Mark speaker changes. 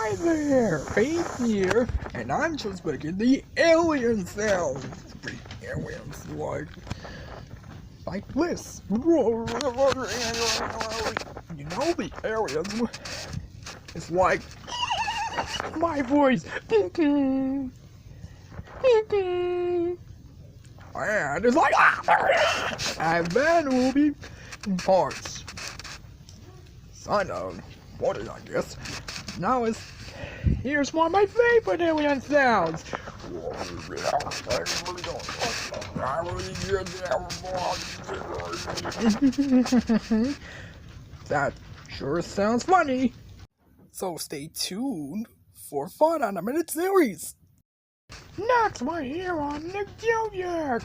Speaker 1: Hi there, Faith here, and I'm just making the alien sounds. The aliens like this. You know the aliens. It's like my voice. And it's like and then will be parts. Kind of funny, I guess. Now here's one of my favorite alien sounds. That sure sounds funny. So stay tuned for Fun on a Minute series. Next one here on the Junior.